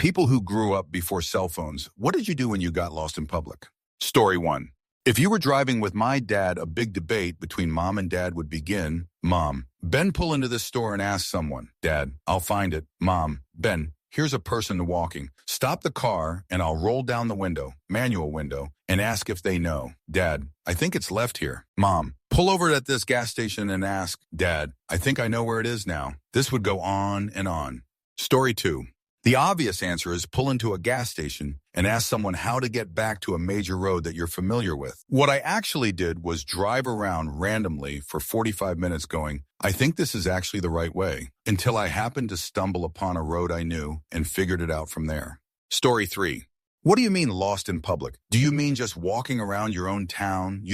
People who grew up before cell phones, what did you do when you got lost in public? Story 1. If you were driving with my dad, a big debate between mom and dad would begin. Mom, Ben, pull into this store and ask someone. Dad, I'll find it. Mom, Ben, here's a person walking. Stop the car and I'll roll down the window, manual window, and ask if they know. Dad, I think it's left here. Mom, pull over at this gas station and ask. Dad, I think I know where it is now. This would go on and on. Story 2. The obvious answer is pull into a gas station and ask someone how to get back to a major road that you're familiar with. What I actually did was drive around randomly for 45 minutes going, I think this is actually the right way, until I happened to stumble upon a road I knew and figured it out from there. Story 3. What do you mean lost in public? Do you mean just walking around your own town?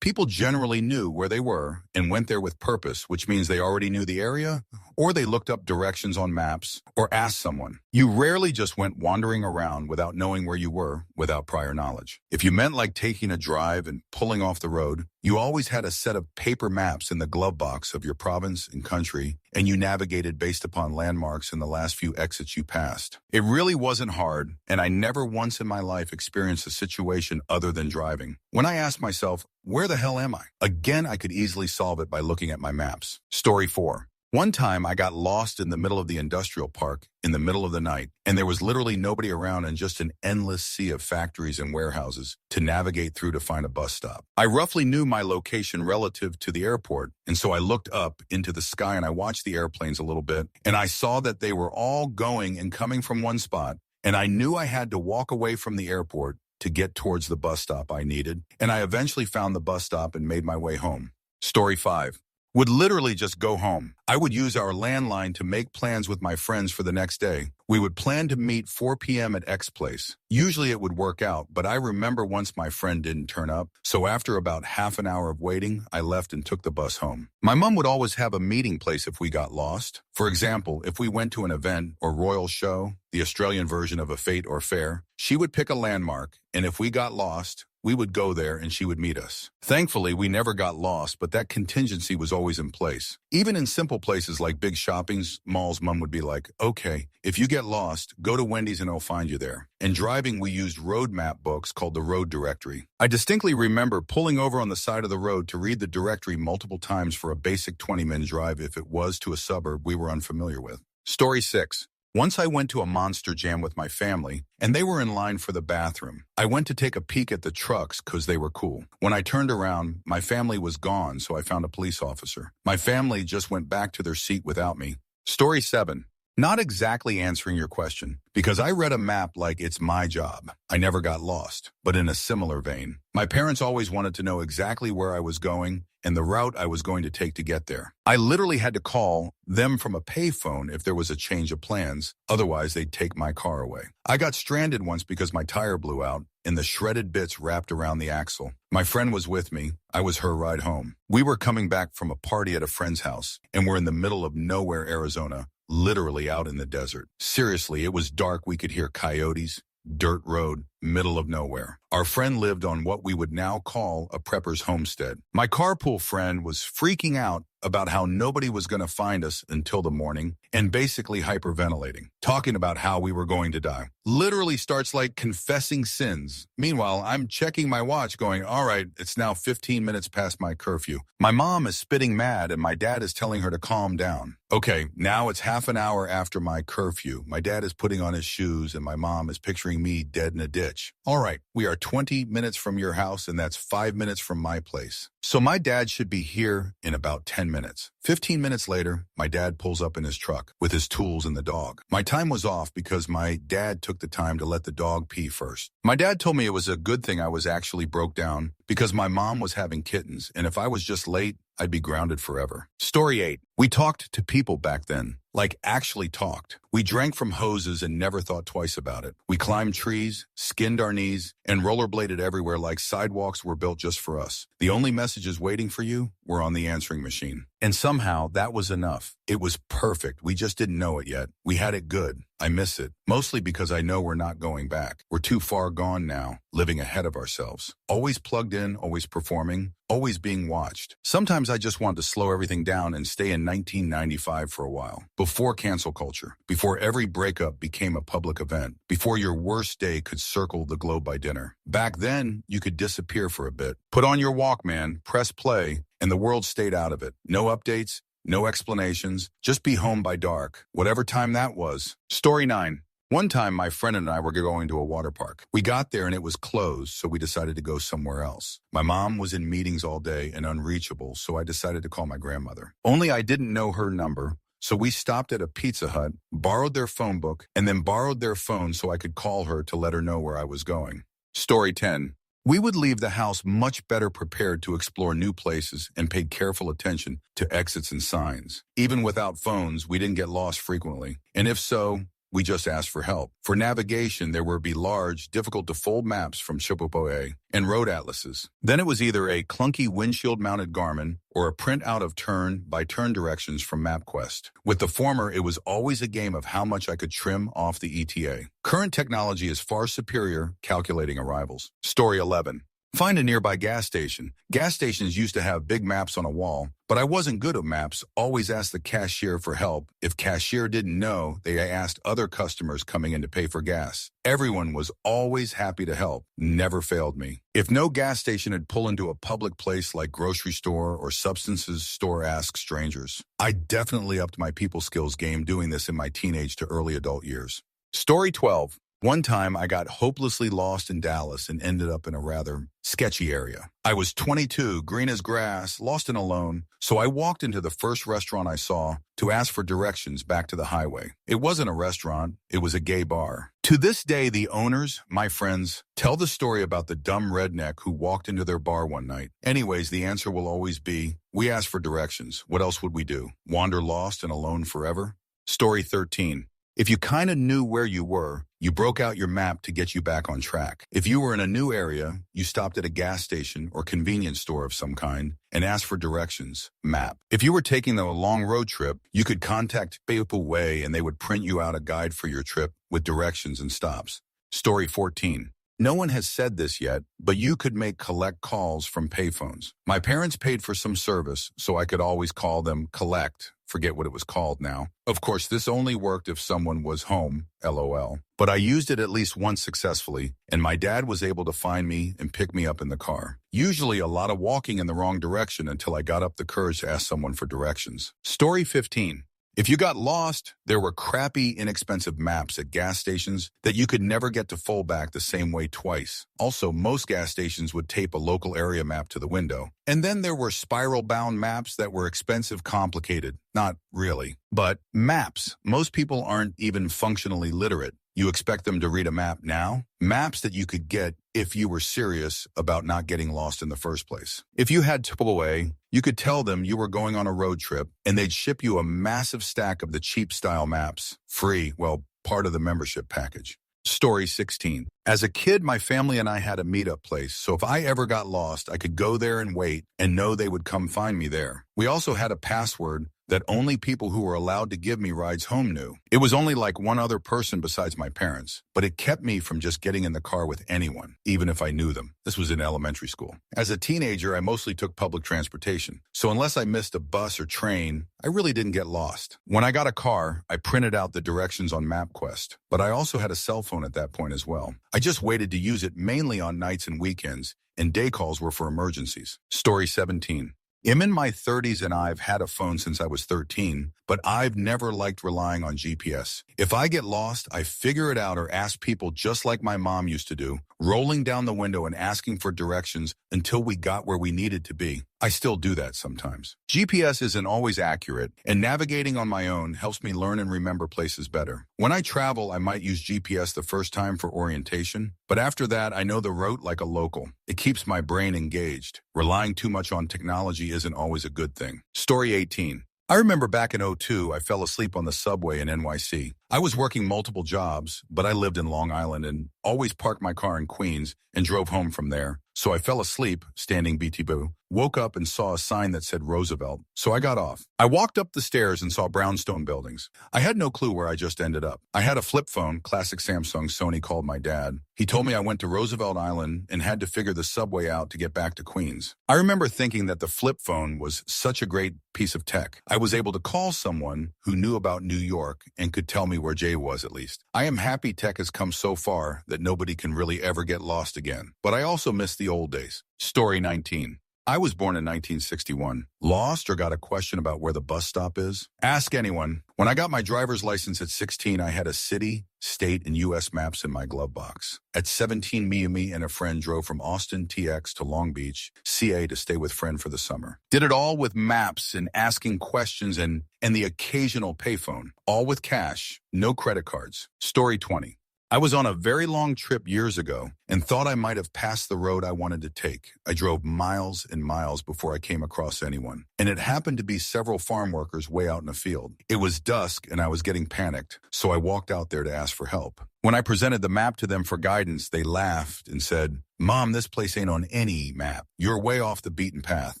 People generally knew where they were and went there with purpose, which means they already knew the area, or they looked up directions on maps, or asked someone. You rarely just went wandering around without knowing where you were, without prior knowledge. If you meant like taking a drive and pulling off the road, you always had a set of paper maps in the glove box of your province and country, and you navigated based upon landmarks in the last few exits you passed. It really wasn't hard, and I never once in my life experienced a situation other than driving. When I asked myself, where the hell am I? Again, I could easily solve it by looking at my maps. Story 4. One time I got lost in the middle of the industrial park in the middle of the night, and there was literally nobody around and just an endless sea of factories and warehouses to navigate through to find a bus stop. I roughly knew my location relative to the airport, and so I looked up into the sky and I watched the airplanes a little bit, and I saw that they were all going and coming from one spot, and I knew I had to walk away from the airport to get towards the bus stop I needed, and I eventually found the bus stop and made my way home. Story 5. Would literally just go home. I would use our landline to make plans with my friends for the next day. We would plan to meet 4 p.m. at X place. Usually it would work out, but I remember once my friend didn't turn up, so after about half an hour of waiting, I left and took the bus home. My mom would always have a meeting place if we got lost. For example, if we went to an event or royal show, the Australian version of a fete or fair, she would pick a landmark, and if we got lost, we would go there and she would meet us. Thankfully, we never got lost, but that contingency was always in place. Even in simple places like big shopping malls, Mom would be like, okay, if you get lost, go to Wendy's and I'll find you there. And driving, we used road map books called the road directory. I distinctly remember pulling over on the side of the road to read the directory multiple times for a basic 20-minute drive if it was to a suburb we were unfamiliar with. Story 6. Once I went to a Monster Jam with my family, and they were in line for the bathroom. I went to take a peek at the trucks because they were cool. When I turned around, my family was gone, so I found a police officer. My family just went back to their seat without me. Story 7. Not exactly answering your question, because I read a map like it's my job. I never got lost, but in a similar vein. My parents always wanted to know exactly where I was going and the route I was going to take to get there. I literally had to call them from a payphone if there was a change of plans, otherwise they'd take my car away. I got stranded once because my tire blew out and the shredded bits wrapped around the axle. My friend was with me. I was her ride home. We were coming back from a party at a friend's house, and we're in the middle of nowhere, Arizona, literally out in the desert. Seriously, it was dark. We could hear coyotes, dirt road, middle of nowhere. Our friend lived on what we would now call a prepper's homestead. My carpool friend was freaking out about how nobody was going to find us until the morning and basically hyperventilating, talking about how we were going to die. Literally starts like confessing sins. Meanwhile, I'm checking my watch going, all right, it's now 15 minutes past my curfew. My mom is spitting mad and my dad is telling her to calm down. Okay, now it's half an hour after my curfew. My dad is putting on his shoes and my mom is picturing me dead in a ditch. All right, we are 20 minutes from your house and that's 5 minutes from my place. So my dad should be here in about 10 minutes. 15 minutes later, my dad pulls up in his truck with his tools and the dog. My time was off because my dad took the time to let the dog pee first. My dad told me it was a good thing I was actually broke down because my mom was having kittens, and if I was just late, I'd be grounded forever. Story 8. We talked to people back then. Like actually talked. We drank from hoses and never thought twice about it. We climbed trees, skinned our knees, and rollerbladed everywhere like sidewalks were built just for us. The only messages waiting for you were on the answering machine. And somehow that was enough. It was perfect. We just didn't know it yet. We had it good. I miss it, mostly because I know we're not going back. We're too far gone now, living ahead of ourselves. Always plugged in, always performing, always being watched. Sometimes I just want to slow everything down and stay in 1995 for a while. Before cancel culture, before every breakup became a public event, before your worst day could circle the globe by dinner. Back then, you could disappear for a bit. Put on your Walkman, press play, and the world stayed out of it. No updates, no explanations, just be home by dark, whatever time that was. Story 9. One time, my friend and I were going to a water park. We got there and it was closed, so we decided to go somewhere else. My mom was in meetings all day and unreachable, so I decided to call my grandmother. Only I didn't know her number, so we stopped at a Pizza Hut, borrowed their phone book, and then borrowed their phone so I could call her to let her know where I was going. Story 10. We would leave the house much better prepared to explore new places and paid careful attention to exits and signs. Even without phones, we didn't get lost frequently. And if so, we just asked for help. For navigation, there would be large, difficult-to-fold maps from Chipotle and road atlases. Then it was either a clunky windshield-mounted Garmin or a printout of turn-by-turn directions from MapQuest. With the former, it was always a game of how much I could trim off the ETA. Current technology is far superior calculating arrivals. Story 11. Find a nearby gas station. Gas stations used to have big maps on a wall, but I wasn't good at maps. Always asked the cashier for help. If cashier didn't know, they asked other customers coming in to pay for gas. Everyone was always happy to help. Never failed me. If no gas station had pulled into a public place like grocery store or substances store, ask strangers. I definitely upped my people skills game doing this in my teenage to early adult years. Story 12. One time, I got hopelessly lost in Dallas and ended up in a rather sketchy area. I was 22, green as grass, lost and alone, so I walked into the first restaurant I saw to ask for directions back to the highway. It wasn't a restaurant, it was a gay bar. To this day, the owners, my friends, tell the story about the dumb redneck who walked into their bar one night. Anyways, the answer will always be, we asked for directions. What else would we do? Wander lost and alone forever? Story 13. If you kind of knew where you were, you broke out your map to get you back on track. If you were in a new area, you stopped at a gas station or convenience store of some kind and asked for directions, map. If you were taking a long road trip, you could contact People Way and they would print you out a guide for your trip with directions and stops. Story 14. No one has said this yet, but you could make collect calls from payphones. My parents paid for some service, so I could always call them collect. Forget what it was called now. Of course, this only worked if someone was home, LOL. But I used it at least once successfully, and my dad was able to find me and pick me up in the car. Usually a lot of walking in the wrong direction until I got up the courage to ask someone for directions. Story 15. If you got lost, there were crappy, inexpensive maps at gas stations that you could never get to fold back the same way twice. Also, most gas stations would tape a local area map to the window. And then there were spiral-bound maps that were expensive, complicated. Not really. But maps. Most people aren't even functionally literate. You expect them to read a map now? Maps that you could get if you were serious about not getting lost in the first place. If you had Chipotle, you could tell them you were going on a road trip and they'd ship you a massive stack of the cheap style maps. Free, well, part of the membership package. Story 16. As a kid, my family and I had a meetup place, so if I ever got lost, I could go there and wait and know they would come find me there. We also had a password that only people who were allowed to give me rides home knew. It was only like one other person besides my parents, but it kept me from just getting in the car with anyone, even if I knew them. This was in elementary school. As a teenager, I mostly took public transportation, so unless I missed a bus or train, I really didn't get lost. When I got a car, I printed out the directions on MapQuest, but I also had a cell phone at that point as well. I just waited to use it mainly on nights and weekends, and day calls were for emergencies. Story 17. I'm in my 30s and I've had a phone since I was 13, but I've never liked relying on GPS. If I get lost, I figure it out or ask people just like my mom used to do, rolling down the window and asking for directions until we got where we needed to be. I still do that sometimes. GPS isn't always accurate, and navigating on my own helps me learn and remember places better. When I travel, I might use GPS the first time for orientation, but after that, I know the route like a local. It keeps my brain engaged. Relying too much on technology isn't always a good thing. Story 18. I remember back in '02, I fell asleep on the subway in NYC. I was working multiple jobs, but I lived in Long Island and always parked my car in Queens and drove home from there. So I fell asleep, standing BT Boo, woke up and saw a sign that said Roosevelt. So I got off. I walked up the stairs and saw brownstone buildings. I had no clue where I just ended up. I had a flip phone, classic Samsung. Sony called my dad. He told me I went to Roosevelt Island and had to figure the subway out to get back to Queens. I remember thinking that the flip phone was such a great piece of tech. I was able to call someone who knew about New York and could tell me where Jay was at least. I am happy tech has come so far that nobody can really ever get lost again. But I also miss the old days. Story 19. I was born in 1961. Lost or got a question about where the bus stop is? Ask anyone. When I got my driver's license at 16, I had a city, state, and U.S. maps in my glove box. At 17, me and a friend drove from Austin, TX to Long Beach, CA to stay with friend for the summer. Did it all with maps and asking questions and the occasional payphone. All with cash, no credit cards. Story 20. I was on a very long trip years ago and thought I might have passed the road I wanted to take. I drove miles and miles before I came across anyone, and it happened to be several farm workers way out in a field. It was dusk and I was getting panicked, so I walked out there to ask for help. When I presented the map to them for guidance, they laughed and said, "Mom, this place ain't on any map. You're way off the beaten path."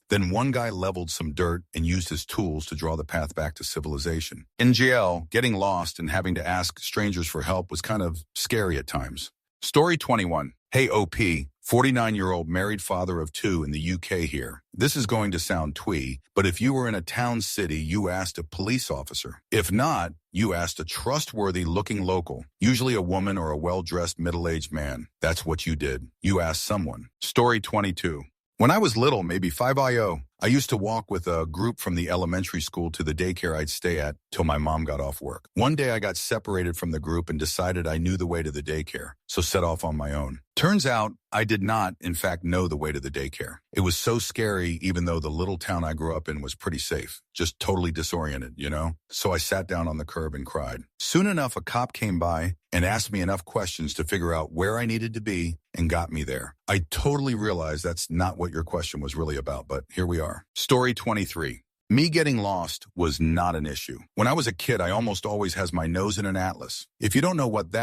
Then one guy leveled some dirt and used his tools to draw the path back to civilization. In jail, getting lost and having to ask strangers for help was kind of scary at times. Story 21. Hey, OP, 49-year-old married father of 2 in the UK here. This is going to sound twee, but if you were in a town city, you asked a police officer. If not, you asked a trustworthy-looking local, usually a woman or a well-dressed middle-aged man. That's what you did. You asked someone. Story 22. When I was little, maybe 5 I used to walk with a group from the elementary school to the daycare I'd stay at till my mom got off work. One day I got separated from the group and decided I knew the way to the daycare, so set off on my own. Turns out I did not, in fact, know the way to the daycare. It was so scary, even though the little town I grew up in was pretty safe. Just totally disoriented, you know? So I sat down on the curb and cried. Soon enough, a cop came by and asked me enough questions to figure out where I needed to be and got me there. I totally realized that's not what your question was really about, but here we are. Story 23. Me getting lost was not an issue. When I was a kid, I almost always has my nose in an atlas. If you don't know what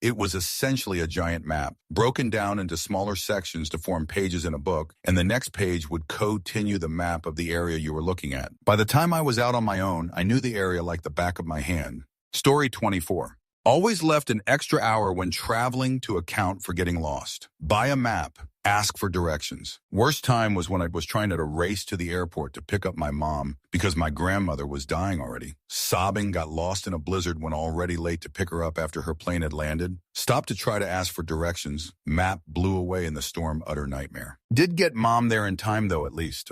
it was essentially a giant map, broken down into smaller sections to form pages in a book, and the next page would continue the map of the area you were looking at. By the time I was out on my own, I knew the area like the back of my hand. Story 24. Always left an extra hour when traveling to account for getting lost. Buy a map. Ask for directions. Worst time was when I was trying to race to the airport to pick up my mom because my grandmother was dying already. Sobbing, got lost in a blizzard when already late to pick her up after her plane had landed. Stopped to try to ask for directions. Map blew away in the storm, utter nightmare. Did get mom there in time though, at least.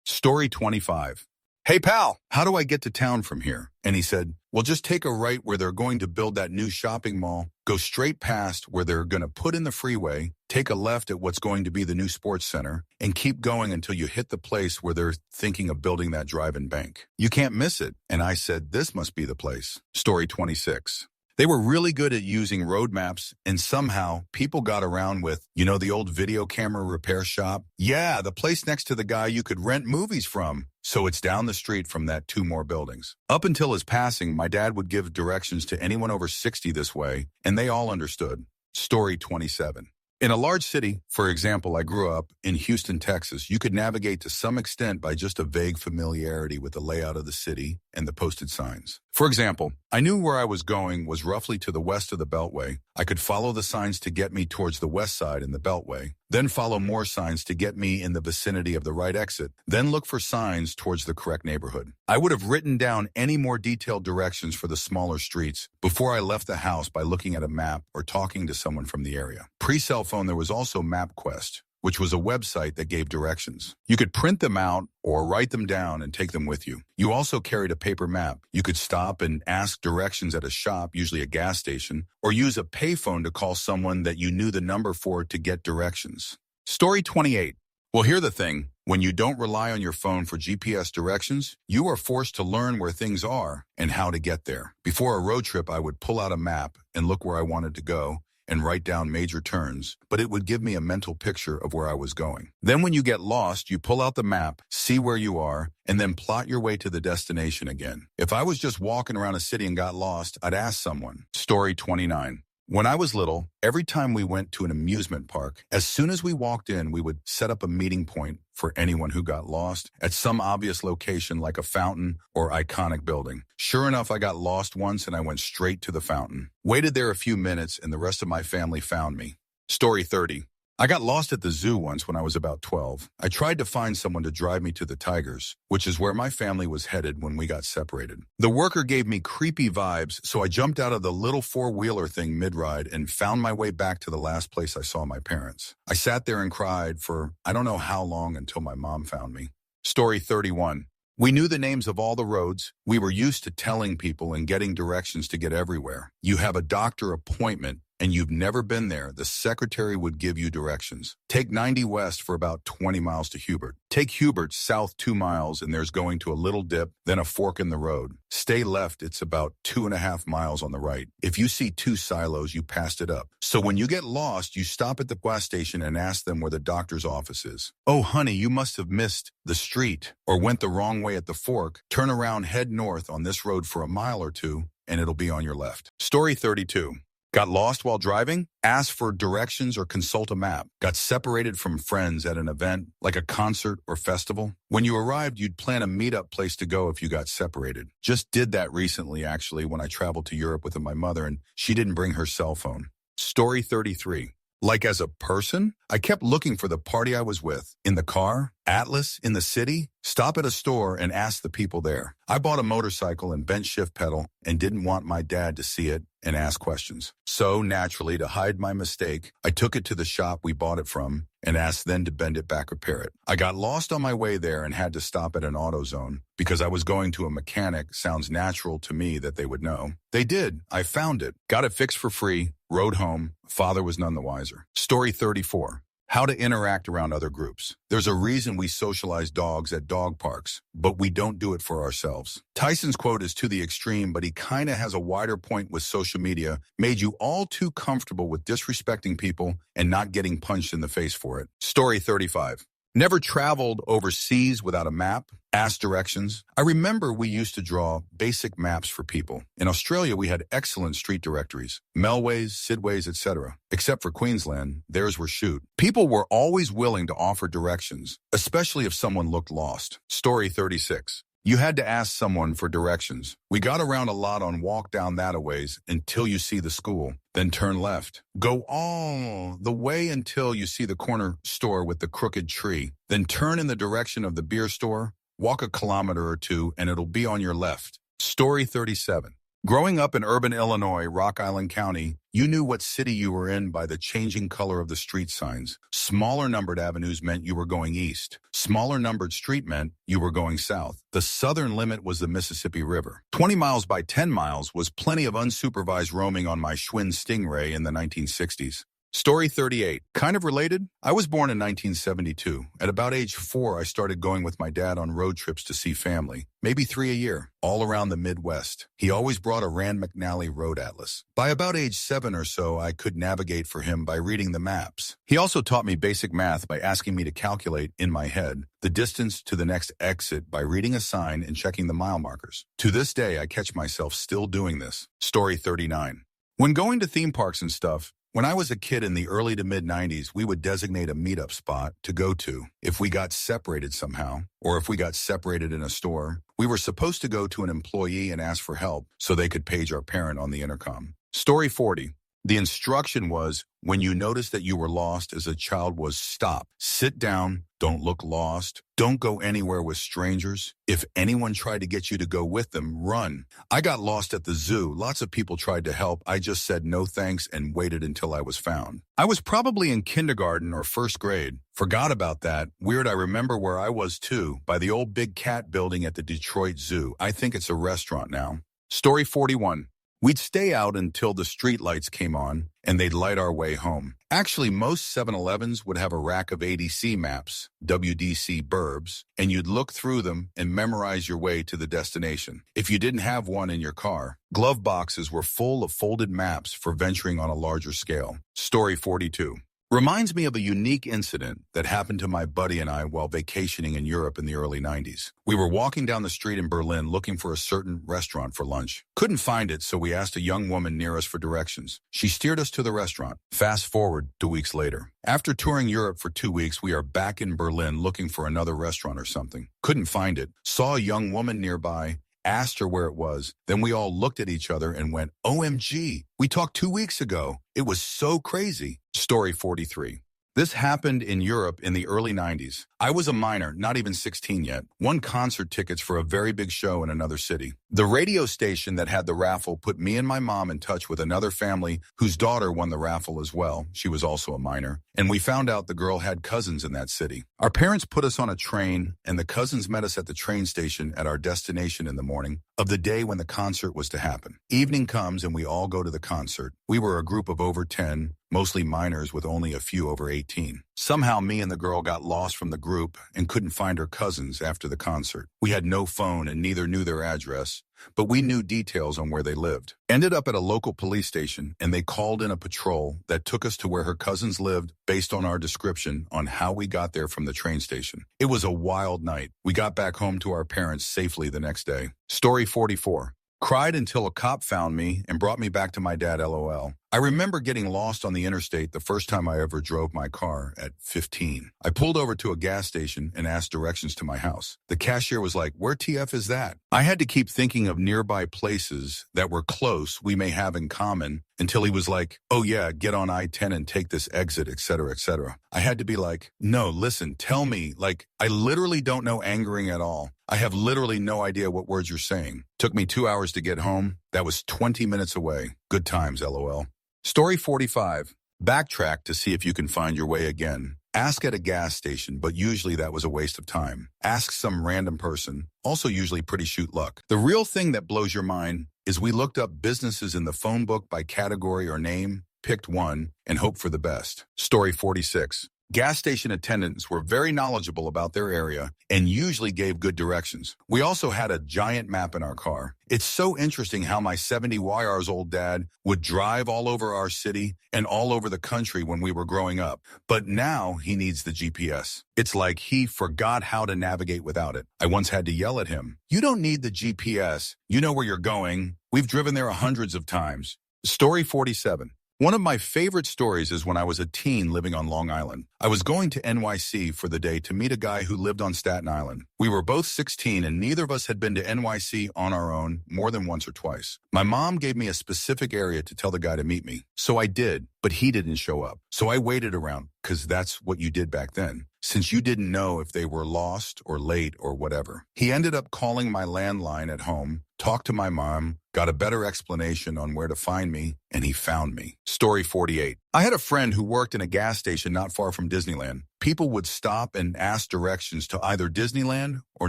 Story 25. Hey pal, how do I get to town from here? And he said, well, just take a right where they're going to build that new shopping mall, go straight past where they're going to put in the freeway, take a left at what's going to be the new sports center, and keep going until you hit the place where they're thinking of building that drive-in bank. You can't miss it. And I said, this must be the place. Story 26. They were really good at using road maps, and somehow people got around with, you know, the old video camera repair shop? Yeah, the place next to the guy you could rent movies from. So it's down the street from that 2 more buildings. Up until his passing, my dad would give directions to anyone over 60 this way, and they all understood. Story 27. In a large city, for example, I grew up in Houston, Texas, you could navigate to some extent by just a vague familiarity with the layout of the city and the posted signs. For example, I knew where I was going was roughly to the west of the Beltway. I could follow the signs to get me towards the west side in the Beltway, then follow more signs to get me in the vicinity of the right exit, then look for signs towards the correct neighborhood. I would have written down any more detailed directions for the smaller streets before I left the house by looking at a map or talking to someone from the area. Pre-cell phone, there was also MapQuest, which was a website that gave directions. You could print them out or write them down and take them with you. You also carried a paper map. You could stop and ask directions at a shop, usually a gas station, or use a payphone to call someone that you knew the number for to get directions. Story 28. Well, here's the thing. When you don't rely on your phone for GPS directions, you are forced to learn where things are and how to get there. Before a road trip, I would pull out a map and look where I wanted to go, and write down major turns, but it would give me a mental picture of where I was going. Then when you get lost, you pull out the map, see where you are, and then plot your way to the destination again. If I was just walking around a city and got lost, I'd ask someone. Story 29. When I was little, every time we went to an amusement park, as soon as we walked in, we would set up a meeting point for anyone who got lost at some obvious location like a fountain or iconic building. Sure enough, I got lost once and I went straight to the fountain. Waited there a few minutes and the rest of my family found me. Story 30. I got lost at the zoo once when I was about 12. I tried to find someone to drive me to the tigers, which is where my family was headed when we got separated. The worker gave me creepy vibes, so I jumped out of the little four-wheeler thing mid-ride and found my way back to the last place I saw my parents. I sat there and cried for I don't know how long until my mom found me. Story 31. We knew the names of all the roads. We were used to telling people and getting directions to get everywhere. You have a doctor appointment and you've never been there, the secretary would give you directions. Take 90 west for about 20 miles to Hubert. Take Hubert south 2 miles and there's going to a little dip, then a fork in the road. Stay left, it's about 2.5 miles on the right. If you see 2 silos, you passed it up. So when you get lost, you stop at the gas station and ask them where the doctor's office is. Oh, honey, you must have missed the street or went the wrong way at the fork. Turn around, head north on this road for a mile or two, and it'll be on your left. Story 32. Got lost while driving? Ask for directions or consult a map. Got separated from friends at an event, like a concert or festival? When you arrived, you'd plan a meetup place to go if you got separated. Just did that recently, actually, when I traveled to Europe with my mother, and she didn't bring her cell phone. Story 33. Like as a person, I kept looking for the party I was with. In the car, Atlas, in the city, stop at a store and ask the people there. I bought a motorcycle and bent shift pedal and didn't want my dad to see it and ask questions. So naturally, to hide my mistake, I took it to the shop we bought it from and asked them to bend it back, repair it. I got lost on my way there and had to stop at an AutoZone because I was going to a mechanic. Sounds natural to me that they would know. They did. I found it, got it fixed for free, rode home. Father was none the wiser. Story 34. How to interact around other groups. There's a reason we socialize dogs at dog parks, but we don't do it for ourselves. Tyson's quote is to the extreme, but he kind of has a wider point with social media, made you all too comfortable with disrespecting people and not getting punched in the face for it. Story 35. Never traveled overseas without a map, asked directions. I remember we used to draw basic maps for people. In Australia, we had excellent street directories, Melways, Sidways, etc. Except for Queensland, theirs were shoot. People were always willing to offer directions, especially if someone looked lost. Story 36. You had to ask someone for directions. We got around a lot on walk down that a ways until you see the school, then turn left. Go all the way until you see the corner store with the crooked tree, then turn in the direction of the beer store, walk a kilometer or two, and it'll be on your left. Story 37. Growing up in urban Illinois, Rock Island County, you knew what city you were in by the changing color of the street signs. Smaller numbered avenues meant you were going east. Smaller numbered street meant you were going south. The southern limit was the Mississippi River. 20 miles by 10 miles was plenty of unsupervised roaming on my Schwinn Stingray in the 1960s. Story 38. Kind of related? I was born in 1972. At about age 4, I started going with my dad on road trips to see family, maybe 3 a year, all around the Midwest. He always brought a Rand McNally road atlas. By about age 7 or so, I could navigate for him by reading the maps. He also taught me basic math by asking me to calculate, in my head, the distance to the next exit by reading a sign and checking the mile markers. To this day, I catch myself still doing this. Story 39. When going to theme parks and stuff, when I was a kid in the early to mid-90s, we would designate a meetup spot to go to. If we got separated somehow, or if we got separated in a store, we were supposed to go to an employee and ask for help so they could page our parent on the intercom. Story 40. The instruction was, when you noticed that you were lost as a child, was stop, sit down, don't look lost, don't go anywhere with strangers. If anyone tried to get you to go with them, run. I got lost at the zoo. Lots of people tried to help. I just said no thanks and waited until I was found. I was probably in kindergarten or first grade. Forgot about that. Weird, I remember where I was too, by the old Big Cat building at the Detroit Zoo. I think it's a restaurant now. Story 41. We'd stay out until the street lights came on, and they'd light our way home. Actually, most 7-Elevens would have a rack of ADC maps, WDC burbs, and you'd look through them and memorize your way to the destination. If you didn't have one in your car, glove boxes were full of folded maps for venturing on a larger scale. Story 42. Reminds me of a unique incident that happened to my buddy and I while vacationing in Europe in the early 90s. We were walking down the street in Berlin looking for a certain restaurant for lunch. Couldn't find it, so we asked a young woman near us for directions. She steered us to the restaurant. Fast forward 2 weeks later. After touring Europe for 2 weeks, we are back in Berlin looking for another restaurant or something. Couldn't find it. Saw a young woman nearby. Asked her where it was. Then we all looked at each other and went, OMG, we talked 2 weeks ago. It was so crazy. Story 43. This happened in Europe in the early 90s. I was a minor, not even 16 yet, won concert tickets for a very big show in another city. The radio station that had the raffle put me and my mom in touch with another family whose daughter won the raffle as well. She was also a minor. And we found out the girl had cousins in that city. Our parents put us on a train, and the cousins met us at the train station at our destination in the morning of the day when the concert was to happen. Evening comes and we all go to the concert. We were a group of over 10, mostly minors with only a few over 18. Somehow me and the girl got lost from the group and couldn't find her cousins after the concert. We had no phone and neither knew their address, but we knew details on where they lived. Ended up at a local police station, and they called in a patrol that took us to where her cousins lived based on our description on how we got there from the train station. It was a wild night. We got back home to our parents safely the next day. Story 44. Cried until a cop found me and brought me back to my dad, LOL. I remember getting lost on the interstate the first time I ever drove my car at 15. I pulled over to a gas station and asked directions to my house. The cashier was like, "Where TF is that?" I had to keep thinking of nearby places that were close we may have in common until he was like, "Oh yeah, get on I-10 and take this exit, etc., etc." I had to be like, "No, listen, tell me." Like, I literally don't know angering at all. I have literally no idea what words you're saying. Took me 2 hours to get home. That was 20 minutes away. Good times, LOL. Story 45. Backtrack to see if you can find your way again. Ask at a gas station, but usually that was a waste of time. Ask some random person, also usually pretty shoot luck. The real thing that blows your mind is we looked up businesses in the phone book by category or name, picked one, and hoped for the best. Story 46. Gas station attendants were very knowledgeable about their area and usually gave good directions. We also had a giant map in our car. It's so interesting how my 70 years old dad would drive all over our city and all over the country when we were growing up. But now he needs the GPS. It's like he forgot how to navigate without it. I once had to yell at him, "You don't need the GPS. You know where you're going. We've driven there hundreds of times." Story 47. One of my favorite stories is when I was a teen living on Long Island. I was going to NYC for the day to meet a guy who lived on Staten Island. We were both 16 and neither of us had been to NYC on our own more than once or twice. My mom gave me a specific area to tell the guy to meet me. So I did, but he didn't show up. So I waited around because that's what you did back then, since you didn't know if they were lost or late or whatever. He ended up calling my landline at home, talked to my mom, got a better explanation on where to find me, and he found me. Story 48. I had a friend who worked in a gas station not far from Disneyland. People would stop and ask directions to either Disneyland or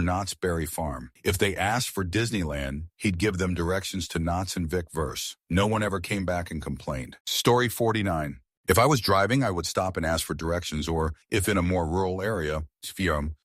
Knott's Berry Farm. If they asked for Disneyland, he'd give them directions to Knott's and Vic Verse. No one ever came back and complained. Story 49. If I was driving, I would stop and ask for directions, or if in a more rural area,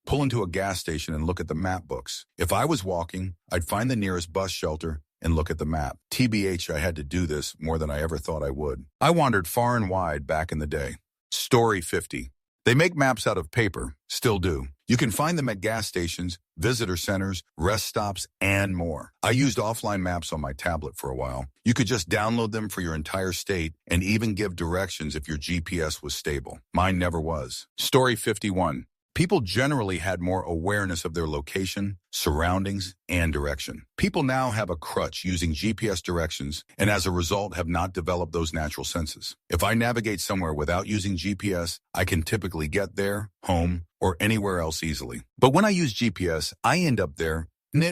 pull into a gas station and look at the map books. If I was walking, I'd find the nearest bus shelter and look at the map. TBH, I had to do this more than I ever thought I would. I wandered far and wide back in the day. Story 50. They make maps out of paper, still do. You can find them at gas stations, visitor centers, rest stops, and more. I used offline maps on my tablet for a while. You could just download them for your entire state and even give directions if your GPS was stable. Mine never was. Story 51. People generally had more awareness of their location, surroundings, and direction. People now have a crutch using GPS directions and as a result have not developed those natural senses. If I navigate somewhere without using GPS, I can typically get there, home, or anywhere else easily. But when I use GPS, I end up there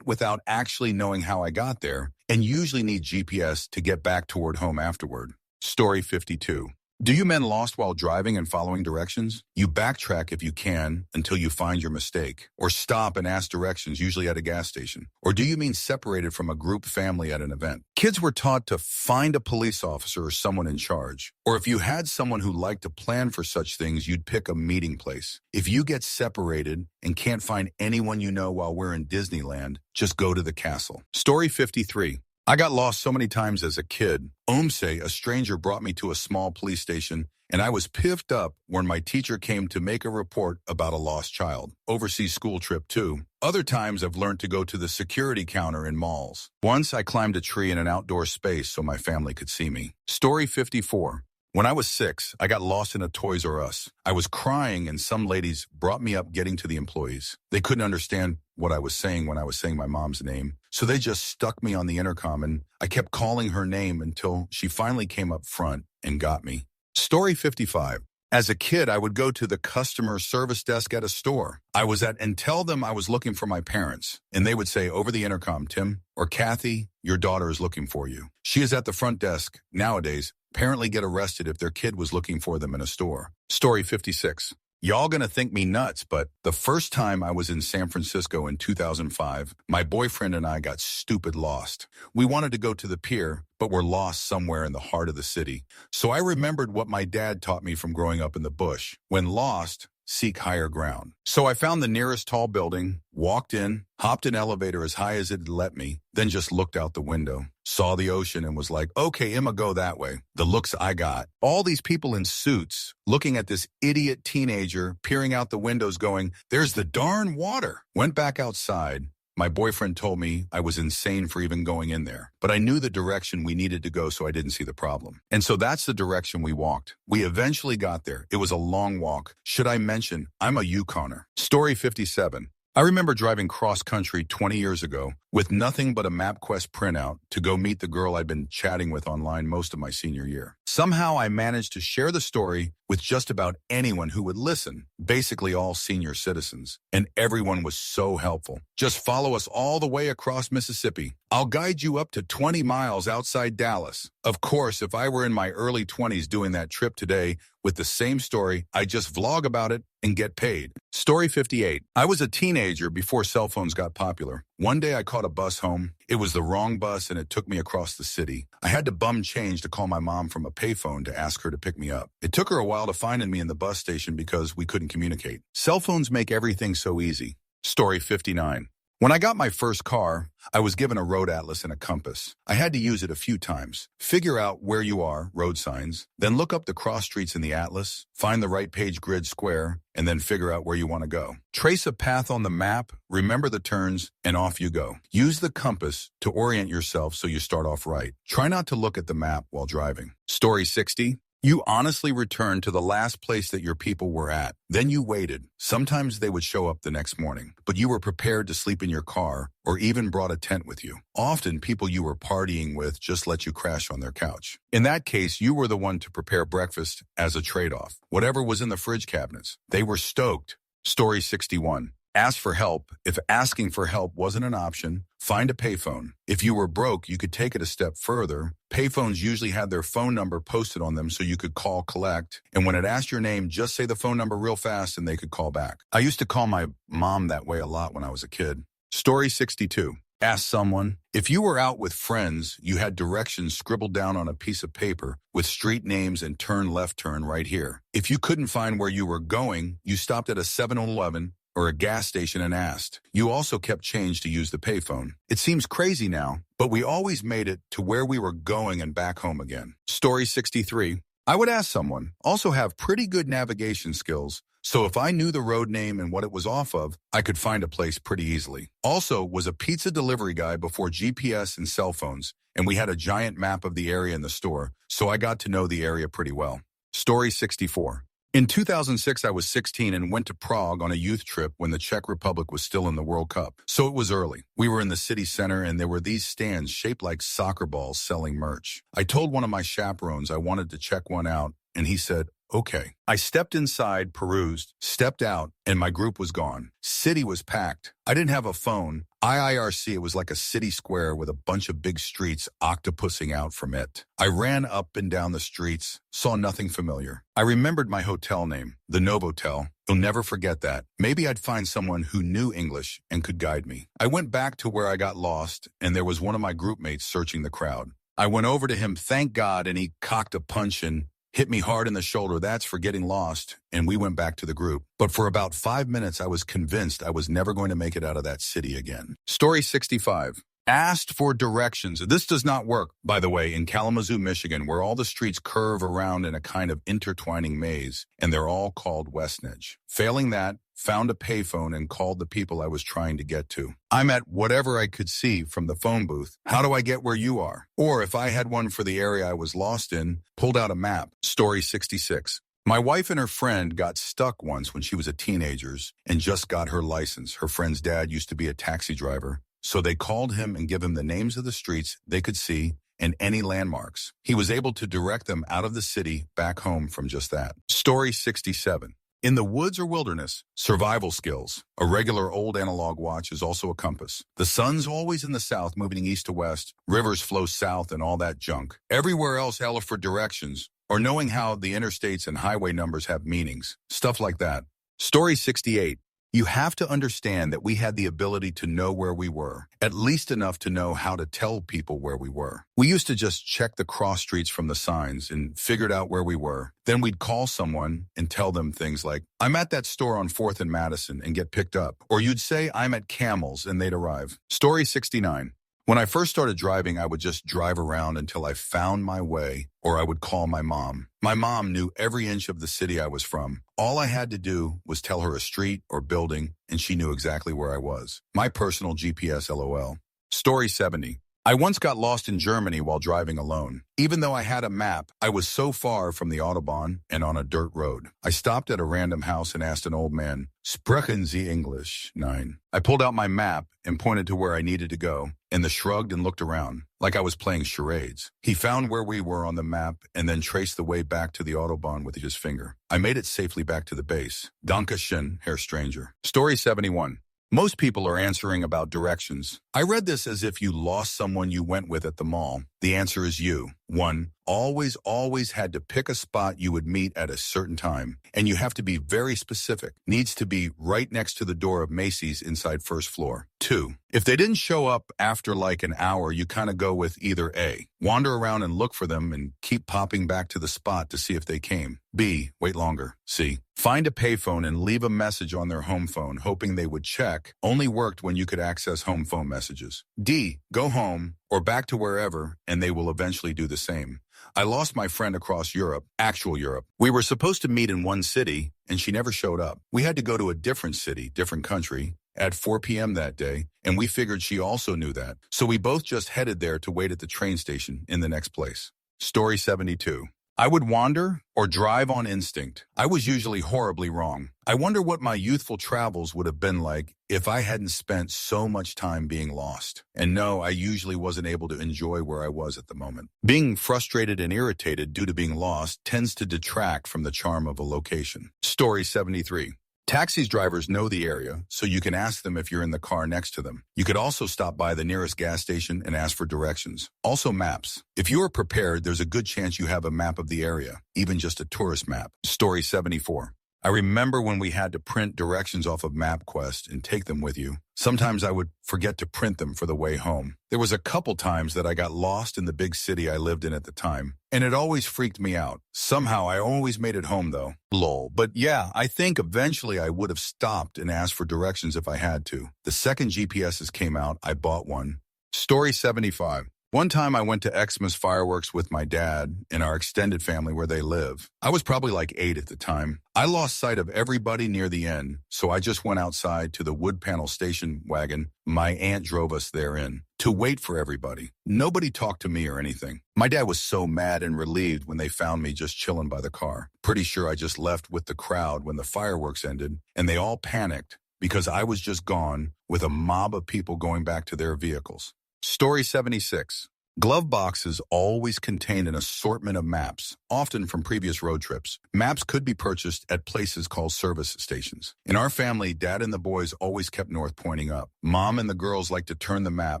without actually knowing how I got there and usually need GPS to get back toward home afterward. Story 52. Do you men lost while driving and following directions? You backtrack if you can until you find your mistake, or stop and ask directions, usually at a gas station. Or do you mean separated from a group family at an event? Kids were taught to find a police officer or someone in charge. Or if you had someone who liked to plan for such things, you'd pick a meeting place. If you get separated and can't find anyone you know while we're in Disneyland, just go to the castle. Story 53. I got lost so many times as a kid. A stranger brought me to a small police station, and I was piffed up when my teacher came to make a report about a lost child. Overseas school trip too. Other times I've learned to go to the security counter in malls. Once I climbed a tree in an outdoor space so my family could see me. Story 54. When I was 6, I got lost in a Toys R Us. I was crying and some ladies brought me up getting to the employees. They couldn't understand what I was saying when I was saying my mom's name, so they just stuck me on the intercom and I kept calling her name until she finally came up front and got me. Story 55. As a kid, I would go to the customer service desk at a store and tell them I was looking for my parents. And they would say over the intercom, "Tim or Kathy, your daughter is looking for you. She is at the front desk." Nowadays, apparently get arrested if their kid was looking for them in a store. Story 56. Y'all gonna think me nuts, but the first time I was in San Francisco in 2005, my boyfriend and I got stupid lost. We wanted to go to the pier, but were lost somewhere in the heart of the city. So I remembered what my dad taught me from growing up in the bush. When lost, seek higher ground. So I found the nearest tall building, walked in, hopped an elevator as high as it'd let me, then just looked out the window, saw the ocean and was like, okay, Emma, go that way. The looks I got. All these people in suits looking at this idiot teenager peering out the windows going, there's the darn water. Went back outside. My boyfriend told me I was insane for even going in there, but I knew the direction we needed to go, so I didn't see the problem. And so that's the direction we walked. We eventually got there. It was a long walk. Should I mention, I'm a Yukoner. Story 57. I remember driving cross-country 20 years ago with nothing but a MapQuest printout to go meet the girl I'd been chatting with online most of my senior year. Somehow I managed to share the story with just about anyone who would listen, basically all senior citizens, and everyone was so helpful. Just follow us all the way across Mississippi. I'll guide you up to 20 miles outside Dallas. Of course, if I were in my early 20s doing that trip today with the same story, I'd just vlog about it and get paid. Story 58. I was a teenager before cell phones got popular. One day I caught a bus home. It was the wrong bus and it took me across the city. I had to bum change to call my mom from a payphone to ask her to pick me up. It took her a while to find me in the bus station because we couldn't communicate. Cell phones make everything so easy. Story 59. When I got my first car, I was given a road atlas and a compass. I had to use it a few times. Figure out where you are, road signs, then look up the cross streets in the atlas, find the right page grid square, and then figure out where you want to go. Trace a path on the map, remember the turns, and off you go. Use the compass to orient yourself so you start off right. Try not to look at the map while driving. Story 60. You honestly returned to the last place that your people were at. Then you waited. Sometimes they would show up the next morning, but you were prepared to sleep in your car or even brought a tent with you. Often, people you were partying with just let you crash on their couch. In that case, you were the one to prepare breakfast as a trade-off. Whatever was in the fridge cabinets. They were stoked. Story 61. Ask for help. If asking for help wasn't an option, find a payphone. If you were broke, you could take it a step further. Payphones usually had their phone number posted on them so you could call collect. And when it asked your name, just say the phone number real fast and they could call back. I used to call my mom that way a lot when I was a kid. Story 62. Ask someone. If you were out with friends, you had directions scribbled down on a piece of paper with street names and turn left, turn right here. If you couldn't find where you were going, you stopped at a 7-Eleven or a gas station and asked. You also kept change to use the payphone. It seems crazy now, but we always made it to where we were going and back home again. Story 63. I would ask someone. Also have pretty good navigation skills, so if I knew the road name and what it was off of, I could find a place pretty easily. Also was a pizza delivery guy before GPS and cell phones, and we had a giant map of the area in the store, so I got to know the area pretty well. Story 64. In 2006, I was 16 and went to Prague on a youth trip when the Czech Republic was still in the World Cup. So it was early. We were in the city center and there were these stands shaped like soccer balls selling merch. I told one of my chaperones I wanted to check one out, and he said, okay. I stepped inside, perused, stepped out, and my group was gone. City was packed. I didn't have a phone. IIRC, it was like a city square with a bunch of big streets octopussing out from it. I ran up and down the streets, saw nothing familiar. I remembered my hotel name, the Novotel. You'll never forget that. Maybe I'd find someone who knew English and could guide me. I went back to where I got lost, and there was one of my group mates searching the crowd. I went over to him, thank God, and he cocked a punch and hit me hard in the shoulder. That's for getting lost, and we went back to the group. But for about 5 minutes, I was convinced I was never going to make it out of that city again. Story 65. Asked for directions. This does not work, by the way, in Kalamazoo, Michigan, where all the streets curve around in a kind of intertwining maze, and they're all called Westnedge. Failing that, found a payphone and called the people I was trying to get to. I'm at whatever I could see from the phone booth. How do I get where you are? Or if I had one for the area I was lost in, pulled out a map. Story 66. My wife and her friend got stuck once when she was a teenager and just got her license. Her friend's dad used to be a taxi driver, so they called him and gave him the names of the streets they could see and any landmarks. He was able to direct them out of the city back home from just that. Story 67. In the woods or wilderness, survival skills. A regular old analog watch is also a compass. The sun's always in the south, moving east to west. Rivers flow south and all that junk. Everywhere else, hella for directions, or knowing how the interstates and highway numbers have meanings. Stuff like that. Story 68. You have to understand that we had the ability to know where we were, at least enough to know how to tell people where we were. We used to just check the cross streets from the signs and figured out where we were. Then we'd call someone and tell them things like, I'm at that store on 4th and Madison, and get picked up. Or you'd say, I'm at Camel's, and they'd arrive. Story 69. When I first started driving, I would just drive around until I found my way, or I would call my mom. My mom knew every inch of the city I was from. All I had to do was tell her a street or building, and she knew exactly where I was. My personal GPS, LOL. Story 70. I once got lost in Germany while driving alone. Even though I had a map, I was so far from the Autobahn and on a dirt road. I stopped at a random house and asked an old man, Sprechen Sie English? 9. I pulled out my map and pointed to where I needed to go, and the shrugged and looked around, like I was playing charades. He found where we were on the map and then traced the way back to the Autobahn with his finger. I made it safely back to the base. Danke schön, Herr Stranger. Story 71. Most people are answering about directions. I read this as if you lost someone you went with at the mall. The answer is you. 1. Always had to pick a spot you would meet at a certain time. And you have to be very specific. Needs to be right next to the door of Macy's inside first floor. 2. If they didn't show up after like an hour, you kind of go with either A, wander around and look for them and keep popping back to the spot to see if they came. B, wait longer. C, find a payphone and leave a message on their home phone, hoping they would check. Only worked when you could access home phone messages. D, go home or back to wherever, and they will eventually do the same. I lost my friend across Europe, actual Europe. We were supposed to meet in one city, and she never showed up. We had to go to a different city, different country, at 4 p.m. that day, and we figured she also knew that. So we both just headed there to wait at the train station in the next place. Story 72. I would wander or drive on instinct. I was usually horribly wrong. I wonder what my youthful travels would have been like if I hadn't spent so much time being lost. And no, I usually wasn't able to enjoy where I was at the moment. Being frustrated and irritated due to being lost tends to detract from the charm of a location. Story 73. Taxi drivers know the area, so you can ask them if you're in the car next to them. You could also stop by the nearest gas station and ask for directions. Also maps. If you are prepared, there's a good chance you have a map of the area, even just a tourist map. Story 74. I remember when we had to print directions off of MapQuest and take them with you. Sometimes I would forget to print them for the way home. There was a couple times that I got lost in the big city I lived in at the time, and it always freaked me out. Somehow I always made it home though. Lol. But yeah, I think eventually I would have stopped and asked for directions if I had to. The second GPSs came out, I bought one. Story 75. One time I went to Xmas fireworks with my dad and our extended family where they live. I was probably like 8 at the time. I lost sight of everybody near the end, so I just went outside to the wood panel station wagon my aunt drove us there in to wait for everybody. Nobody talked to me or anything. My dad was so mad and relieved when they found me just chilling by the car. Pretty sure I just left with the crowd when the fireworks ended, and they all panicked because I was just gone with a mob of people going back to their vehicles. Story 76. Glove boxes always contained an assortment of maps, often from previous road trips. Maps could be purchased at places called service stations. In our family, Dad and the boys always kept north pointing up. Mom and the girls liked to turn the map,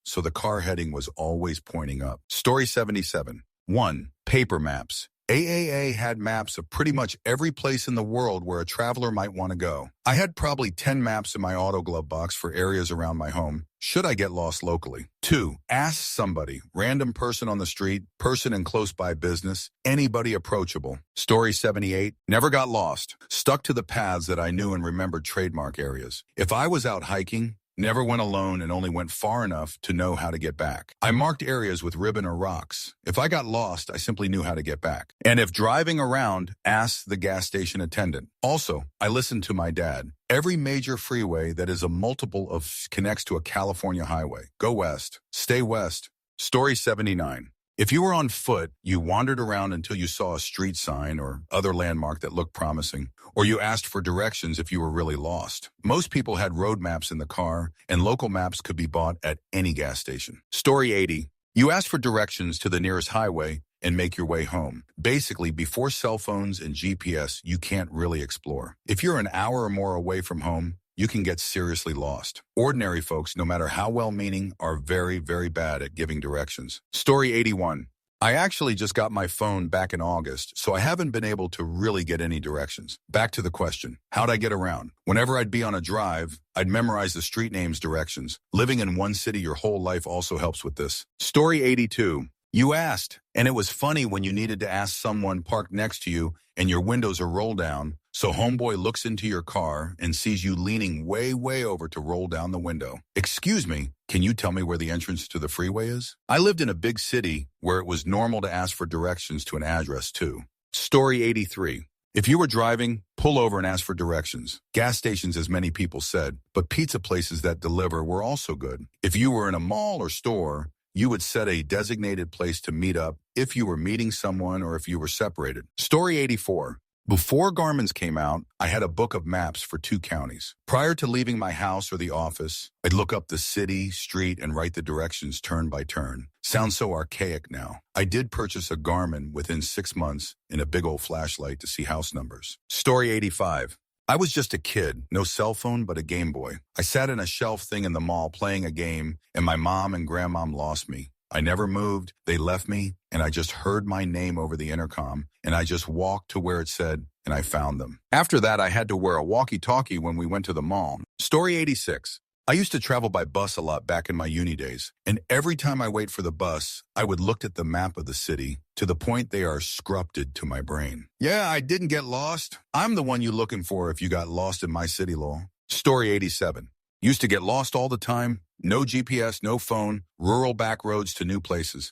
so the car heading was always pointing up. Story 77. 1. Paper maps. AAA had maps of pretty much every place in the world where a traveler might want to go. I had probably 10 maps in my auto glove box for areas around my home, should I get lost locally. 2. Ask somebody, random person on the street, person in close by business, anybody approachable. Story 78. Never got lost. Stuck to the paths that I knew and remembered trademark areas. If I was out hiking, never went alone and only went far enough to know how to get back. I marked areas with ribbon or rocks. If I got lost, I simply knew how to get back. And if driving around, asked the gas station attendant. Also, I listened to my dad. Every major freeway that is a multiple of connects to a California highway. Go west. Stay west. Story 79. If you were on foot, you wandered around until you saw a street sign or other landmark that looked promising, or you asked for directions if you were really lost. Most people had road maps in the car, and local maps could be bought at any gas station. Story 80. You asked for directions to the nearest highway and make your way home. Basically, before cell phones and GPS, you can't really explore. If you're an hour or more away from home, you can get seriously lost. Ordinary folks, no matter how well-meaning, are very, very bad at giving directions. Story 81. I actually just got my phone back in August, so I haven't been able to really get any directions. Back to the question, how'd I get around? Whenever I'd be on a drive, I'd memorize the street names directions. Living in one city your whole life also helps with this. Story 82. You asked, and it was funny when you needed to ask someone parked next to you and your windows are rolled down, so homeboy looks into your car and sees you leaning way, way over to roll down the window. Excuse me, can you tell me where the entrance to the freeway is? I lived in a big city where it was normal to ask for directions to an address too. Story 83. If you were driving, pull over and ask for directions. Gas stations, as many people said, but pizza places that deliver were also good. If you were in a mall or store, you would set a designated place to meet up if you were meeting someone or if you were separated. Story 84. Before Garmin's came out, I had a book of maps for 2 counties. Prior to leaving my house or the office, I'd look up the city, street, and write the directions turn by turn. Sounds so archaic now. I did purchase a Garmin within 6 months and a big old flashlight to see house numbers. Story 85. I was just a kid, no cell phone but a Game Boy. I sat in a shelf thing in the mall playing a game, and my mom and grandmom lost me. I never moved, they left me, and I just heard my name over the intercom, and I just walked to where it said, and I found them. After that, I had to wear a walkie-talkie when we went to the mall. Story 86. I used to travel by bus a lot back in my uni days, and every time I wait for the bus, I would look at the map of the city to the point they are scripted to my brain. Yeah, I didn't get lost. I'm the one you looking for if you got lost in my city law. Story 87. Used to get lost all the time. No GPS, no phone, rural back roads to new places.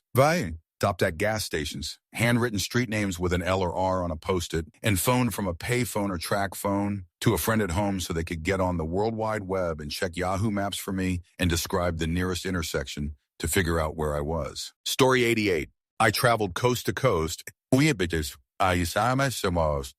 Stopped at gas stations, handwritten street names with an L or R on a post-it, and phoned from a payphone or track phone to a friend at home so they could get on the World Wide Web and check Yahoo Maps for me and describe the nearest intersection to figure out where I was. Story 88. I traveled coast to coast,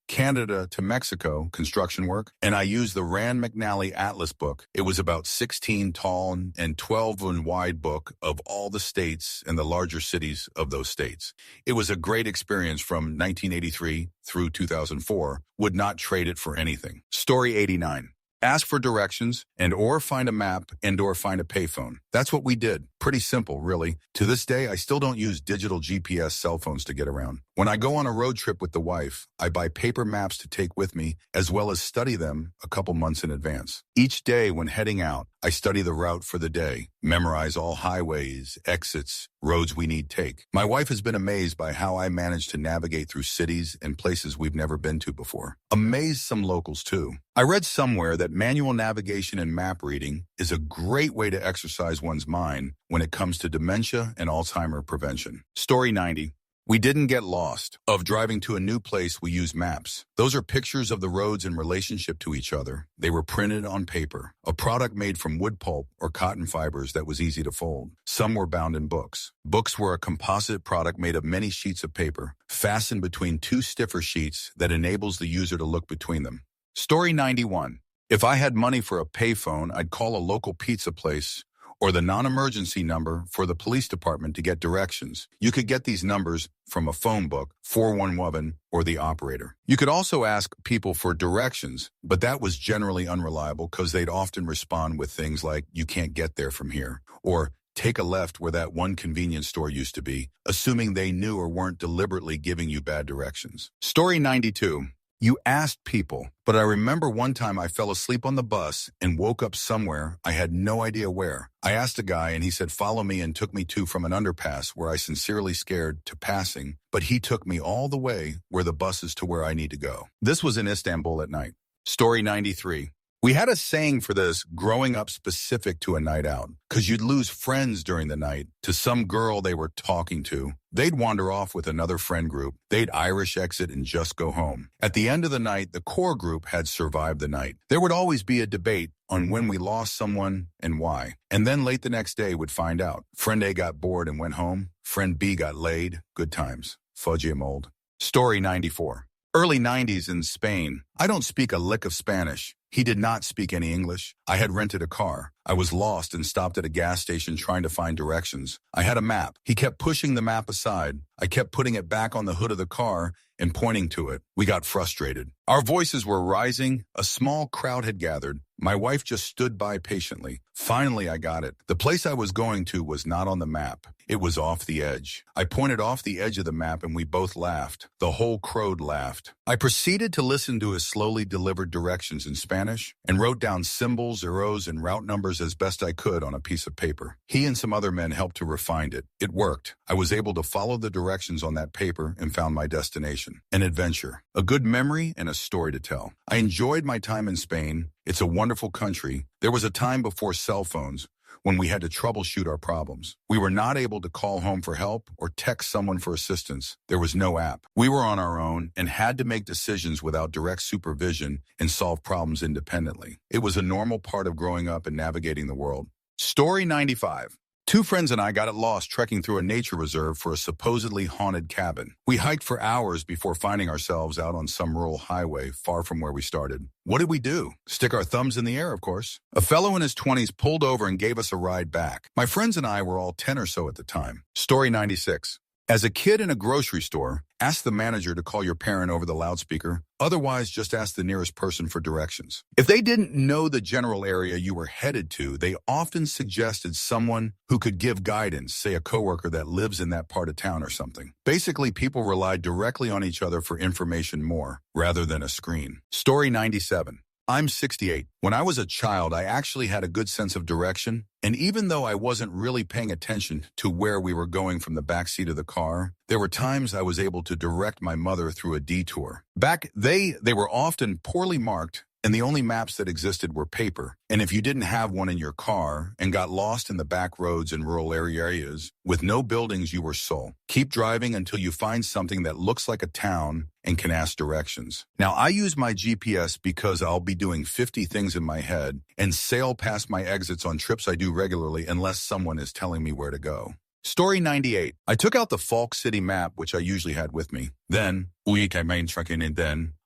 Canada to Mexico, construction work, and I used the Rand McNally Atlas book. It was about 16 tall and 12 wide book of all the states and the larger cities of those states. It was a great experience from 1983 through 2004. Would not trade it for anything. Story 89. Ask for directions and or find a map and or find a payphone. That's what we did. Pretty simple, really. To this day, I still don't use digital GPS cell phones to get around. When I go on a road trip with the wife, I buy paper maps to take with me as well as study them a couple months in advance. Each day when heading out, I study the route for the day, memorize all highways, exits, roads we need take. My wife has been amazed by how I manage to navigate through cities and places we've never been to before. Amazed some locals too. I read somewhere that manual navigation and map reading is a great way to exercise one's mind when it comes to dementia and Alzheimer prevention. Story 90. We didn't get lost. Of driving to a new place, we use maps. Those are pictures of the roads in relationship to each other. They were printed on paper, a product made from wood pulp or cotton fibers that was easy to fold. Some were bound in books. Books were a composite product made of many sheets of paper, fastened between 2 stiffer sheets that enables the user to look between them. Story 91. If I had money for a payphone, I'd call a local pizza place or the non-emergency number for the police department to get directions. You could get these numbers from a phone book, 411, or the operator. You could also ask people for directions, but that was generally unreliable because they'd often respond with things like, you can't get there from here, or take a left where that one convenience store used to be, assuming they knew or weren't deliberately giving you bad directions. Story 92. You asked people, but I remember one time I fell asleep on the bus and woke up somewhere. I had no idea where. I asked a guy and he said, follow me, and took me from an underpass where I sincerely scared to passing, but he took me all the way where the bus is to where I need to go. This was in Istanbul at night. Story 93. We had a saying for this growing up specific to a night out, because you'd lose friends during the night to some girl they were talking to. They'd wander off with another friend group. They'd Irish exit and just go home. At the end of the night, the core group had survived the night. There would always be a debate on when we lost someone and why. And then late the next day would find out. Friend A got bored and went home. Friend B got laid. Good times. Fudgy mold. Story 94. Early 90s in Spain. I don't speak a lick of Spanish. He did not speak any English. I had rented a car. I was lost and stopped at a gas station trying to find directions. I had a map. He kept pushing the map aside. I kept putting it back on the hood of the car and pointing to it. We got frustrated. Our voices were rising. A small crowd had gathered. My wife just stood by patiently. Finally, I got it. The place I was going to was not on the map. It was off the edge. I pointed off the edge of the map and we both laughed. The whole crowd laughed. I proceeded to listen to his slowly delivered directions in Spanish and wrote down symbols, arrows, and route numbers as best I could on a piece of paper. He and some other men helped to refine it. It worked. I was able to follow the directions on that paper and found my destination. An adventure, a good memory, and a story to tell. I enjoyed my time in Spain. It's a wonderful country. There was a time before cell phones when we had to troubleshoot our problems. We were not able to call home for help or text someone for assistance. There was no app. We were on our own and had to make decisions without direct supervision and solve problems independently. It was a normal part of growing up and navigating the world. Story 95. Two friends and I got lost trekking through a nature reserve for a supposedly haunted cabin. We hiked for hours before finding ourselves out on some rural highway far from where we started. What did we do? Stick our thumbs in the air, of course. A fellow in his 20s pulled over and gave us a ride back. My friends and I were all 10 or so at the time. Story 96. As a kid in a grocery store, ask the manager to call your parent over the loudspeaker. Otherwise, just ask the nearest person for directions. If they didn't know the general area you were headed to, they often suggested someone who could give guidance, say a coworker that lives in that part of town or something. Basically, people relied directly on each other for information more, rather than a screen. Story 97. I'm 68. When I was a child, I actually had a good sense of direction, and even though I wasn't really paying attention to where we were going from the backseat of the car, there were times I was able to direct my mother through a detour. They were often poorly marked, and the only maps that existed were paper. And if you didn't have one in your car and got lost in the back roads in rural areas with no buildings, you were sole. Keep driving until you find something that looks like a town and can ask directions. Now, I use my GPS because I'll be doing 50 things in my head and sail past my exits on trips I do regularly unless someone is telling me where to go. Story 98. I took out the Falk City map, which I usually had with me. Then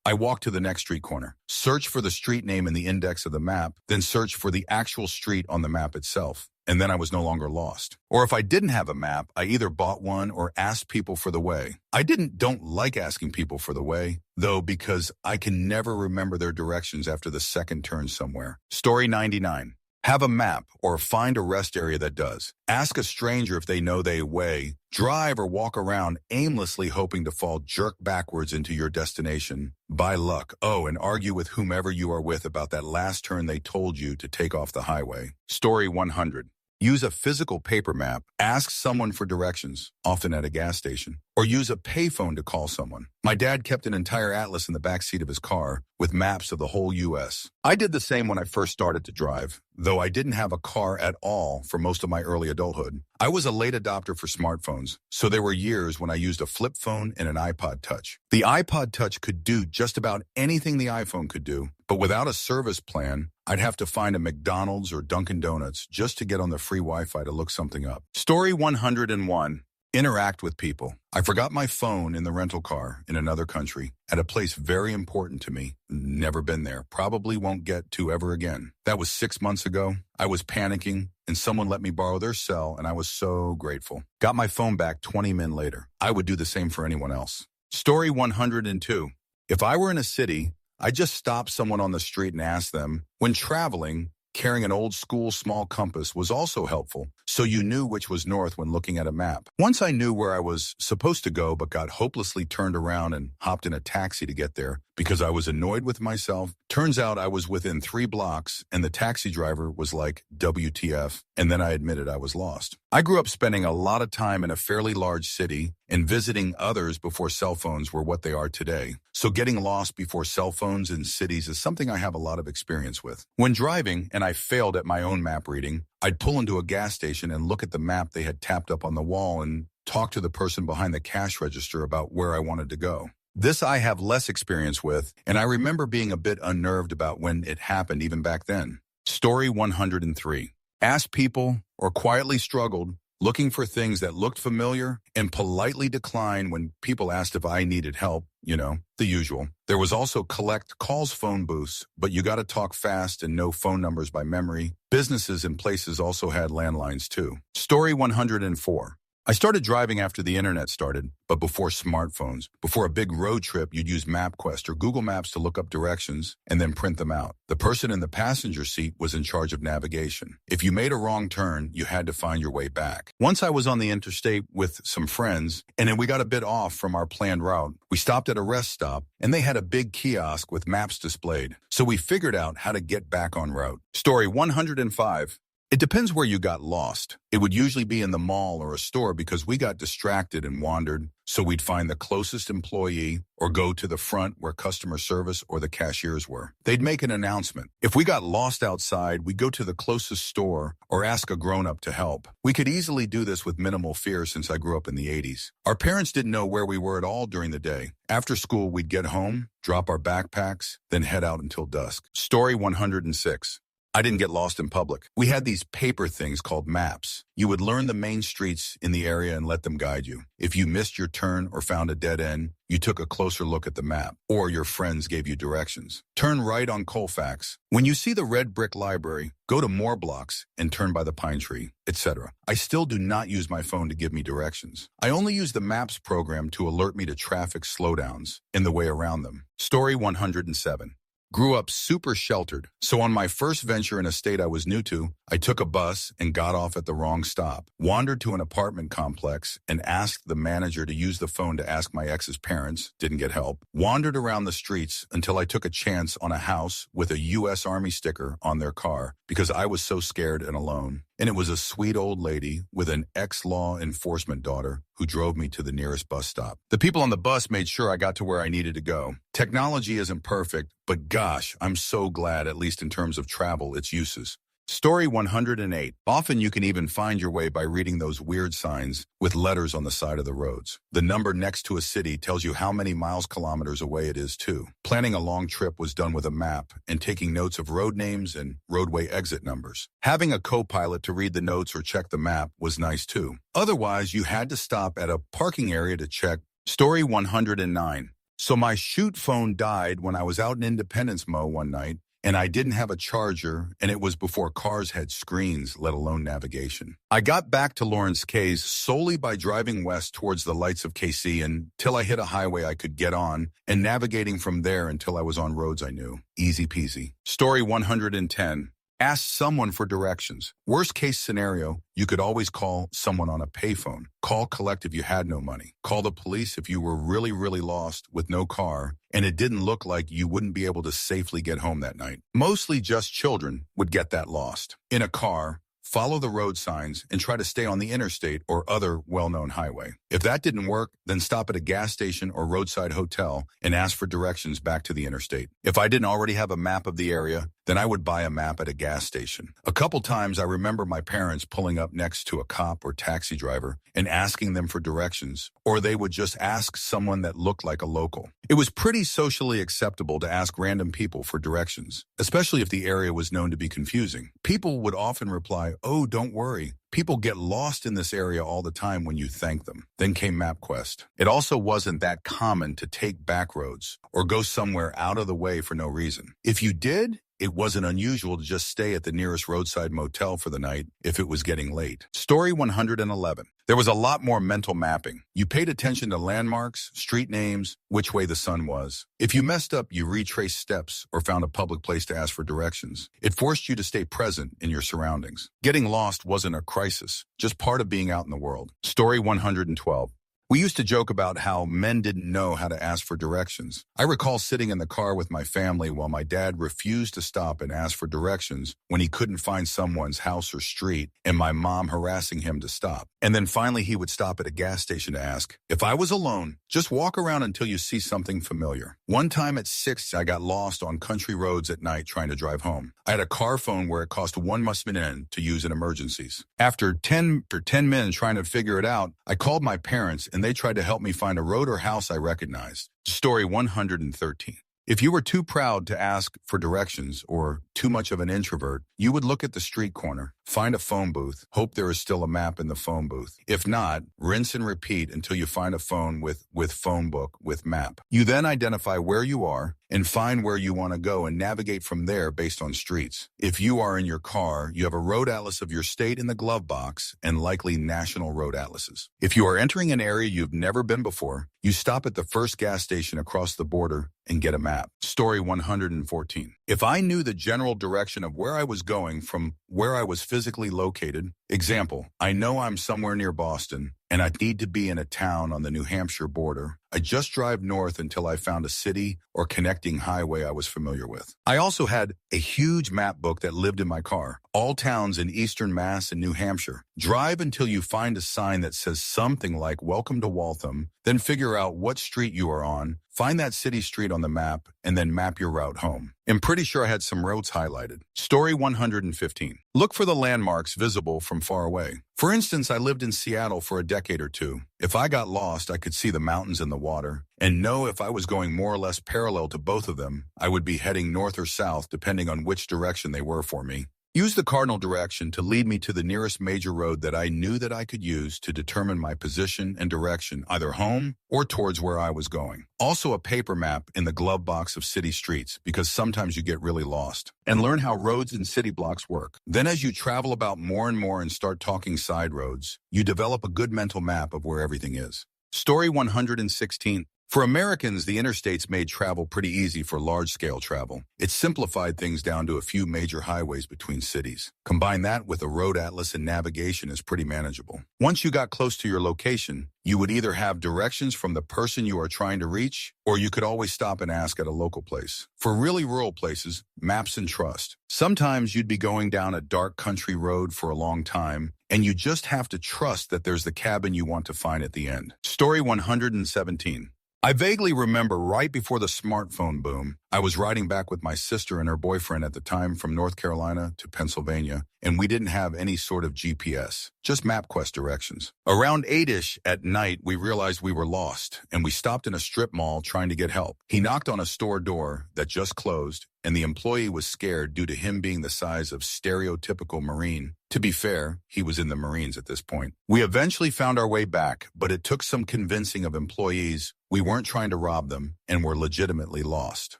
I walked to the next street corner, search for the street name in the index of the map, then search for the actual street on the map itself. And then I was no longer lost. Or if I didn't have a map, I either bought one or asked people for the way. I don't like asking people for the way, though, because I can never remember their directions after the second turn somewhere. Story 99. Have a map or find a rest area that does. Ask a stranger if they know the way. Drive or walk around aimlessly hoping to fall jerk backwards into your destination by luck. Oh, and argue with whomever you are with about that last turn they told you to take off the highway. Story 100. Use a physical paper map. Ask someone for directions, often at a gas station, or use a payphone to call someone. My dad kept an entire atlas in the backseat of his car with maps of the whole U.S. I did the same when I first started to drive, though I didn't have a car at all for most of my early adulthood. I was a late adopter for smartphones, so there were years when I used a flip phone and an iPod Touch. The iPod Touch could do just about anything the iPhone could do, but without a service plan, I'd have to find a McDonald's or Dunkin' Donuts just to get on the free Wi-Fi to look something up. Story 101. Interact with people. I forgot my phone in the rental car in another country at a place very important to me. Never been there. Probably won't get to ever again. That was 6 months ago. I was panicking and someone let me borrow their cell and I was so grateful. Got my phone back 20 minutes later. I would do the same for anyone else. Story 102. If I were in a city, I'd just stop someone on the street and ask them. When traveling, carrying an old school small compass was also helpful, so you knew which was north when looking at a map. Once I knew where I was supposed to go but got hopelessly turned around and hopped in a taxi to get there because I was annoyed with myself. Turns out I was within 3 blocks and the taxi driver was like, WTF, and then I admitted I was lost. I grew up spending a lot of time in a fairly large city and visiting others before cell phones were what they are today. So getting lost before cell phones in cities is something I have a lot of experience with. When driving and I failed at my own map reading, I'd pull into a gas station and look at the map they had tapped up on the wall and talk to the person behind the cash register about where I wanted to go. This I have less experience with, and I remember being a bit unnerved about when it happened even back then. Story 103. Asked people or quietly struggled, looking for things that looked familiar and politely declined when people asked if I needed help, the usual. There was also collect calls phone booths, but you got to talk fast and know phone numbers by memory. Businesses and places also had landlines too. Story 104. I started driving after the internet started, but before smartphones. Before a big road trip, you'd use MapQuest or Google Maps to look up directions and then print them out. The person in the passenger seat was in charge of navigation. If you made a wrong turn, you had to find your way back. Once I was on the interstate with some friends, and then we got a bit off from our planned route. We stopped at a rest stop, and they had a big kiosk with maps displayed. So we figured out how to get back on route. Story 105. It depends where you got lost. It would usually be in the mall or a store because we got distracted and wandered, so we'd find the closest employee or go to the front where customer service or the cashiers were. They'd make an announcement. If we got lost outside, we'd go to the closest store or ask a grown-up to help. We could easily do this with minimal fear since I grew up in the 80s. Our parents didn't know where we were at all during the day. After school, we'd get home, drop our backpacks, then head out until dusk. Story 106. I didn't get lost in public. We had these paper things called maps. You would learn the main streets in the area and let them guide you. If you missed your turn or found a dead end, you took a closer look at the map, or your friends gave you directions. Turn right on Colfax. When you see the red brick library, go to more blocks and turn by the pine tree, etc. I still do not use my phone to give me directions. I only use the Maps program to alert me to traffic slowdowns and the way around them. Story 107. Grew up super sheltered, so on my first venture in a state I was new to, I took a bus and got off at the wrong stop, wandered to an apartment complex and asked the manager to use the phone to ask my ex's parents, didn't get help, wandered around the streets until I took a chance on a house with a U.S. Army sticker on their car because I was so scared and alone. And it was a sweet old lady with an ex-law enforcement daughter who drove me to the nearest bus stop. The people on the bus made sure I got to where I needed to go. Technology isn't perfect, but gosh, I'm so glad, at least in terms of travel, its uses. Story 108. Often you can even find your way by reading those weird signs with letters on the side of the roads. The number next to a city tells you how many miles kilometers away it is too. Planning a long trip was done with a map and taking notes of road names and roadway exit numbers. Having a co-pilot to read the notes or check the map was nice too. Otherwise, you had to stop at a parking area to check. Story 109. So my shoot phone died when I was out in Independence Mo one night, and I didn't have a charger, and it was before cars had screens, let alone navigation. I got back to Lawrence K's solely by driving west towards the lights of KC until I hit a highway I could get on, and navigating from there until I was on roads I knew. Easy peasy. Story 110. Ask someone for directions. Worst case scenario, you could always call someone on a payphone. Call collect if you had no money. Call the police if you were really, really lost with no car and it didn't look like you wouldn't be able to safely get home that night. Mostly just children would get that lost. In a car, follow the road signs and try to stay on the interstate or other well-known highway. If that didn't work, then stop at a gas station or roadside hotel and ask for directions back to the interstate. If I didn't already have a map of the area, then I would buy a map at a gas station. A couple times I remember my parents pulling up next to a cop or taxi driver and asking them for directions, or they would just ask someone that looked like a local. It was pretty socially acceptable to ask random people for directions, especially if the area was known to be confusing. People would often reply, "Oh, don't worry, People get lost in this area all the time when you thank them. Then came MapQuest. It also wasn't that common to take back roads or go somewhere out of the way for no reason. If you did, it wasn't unusual to just stay at the nearest roadside motel for the night if it was getting late. Story 111. There was a lot more mental mapping. You paid attention to landmarks, street names, which way the sun was. If you messed up, you retraced steps or found a public place to ask for directions. It forced you to stay present in your surroundings. Getting lost wasn't a crisis, just part of being out in the world. Story 112. We used to joke about how men didn't know how to ask for directions. I recall sitting in the car with my family while my dad refused to stop and ask for directions when he couldn't find someone's house or street, and my mom harassing him to stop. And then finally he would stop at a gas station to ask, "If I was alone, just walk around until you see something familiar." One time at 6, I got lost on country roads at night trying to drive home. I had a car phone where it cost 1 musmin to use in emergencies. After 10 minutes trying to figure it out, I called my parents and they tried to help me find a road or house I recognized. Story 113. If you were too proud to ask for directions or too much of an introvert, you would look at the street corner, find a phone booth, hope there is still a map in the phone booth. If not, rinse and repeat until you find a phone with phone book with map. You then identify where you are and find where you want to go and navigate from there based on streets. If you are in your car, you have a road atlas of your state in the glove box and likely national road atlases. If you are entering an area you've never been before, you stop at the first gas station across the border and get a map. Story 114. If I knew the general direction of where I was going from where I was physically located, example, I know I'm somewhere near Boston and I need to be in a town on the New Hampshire border, I just drive north until I found a city or connecting highway I was familiar with. I also had a huge map book that lived in my car. All towns in eastern Mass and New Hampshire. Drive until you find a sign that says something like "Welcome to Waltham," then figure out what street you are on, find that city street on the map, and then map your route home. I'm pretty sure I had some roads highlighted. Story 115. Look for the landmarks visible from far away. For instance, I lived in Seattle for a decade or two. If I got lost, I could see the mountains and the water, and know if I was going more or less parallel to both of them, I would be heading north or south depending on which direction they were for me. Use the cardinal direction to lead me to the nearest major road that I knew that I could use to determine my position and direction, either home or towards where I was going. Also a paper map in the glove box of city streets, because sometimes you get really lost. And learn how roads and city blocks work. Then as you travel about more and more and start talking side roads, you develop a good mental map of where everything is. Story 116. For Americans, the interstates made travel pretty easy for large-scale travel. It simplified things down to a few major highways between cities. Combine that with a road atlas and navigation is pretty manageable. Once you got close to your location, you would either have directions from the person you are trying to reach, or you could always stop and ask at a local place. For really rural places, maps and trust. Sometimes you'd be going down a dark country road for a long time, and you just have to trust that there's the cabin you want to find at the end. Story 117. I vaguely remember right before the smartphone boom, I was riding back with my sister and her boyfriend at the time from North Carolina to Pennsylvania, and we didn't have any sort of GPS, just MapQuest directions. Around 8-ish at night, we realized we were lost, and we stopped in a strip mall trying to get help. He knocked on a store door that just closed, and the employee was scared due to him being the size of stereotypical Marine. To be fair, he was in the Marines at this point. We eventually found our way back, but it took some convincing of employees we weren't trying to rob them and were legitimately lost.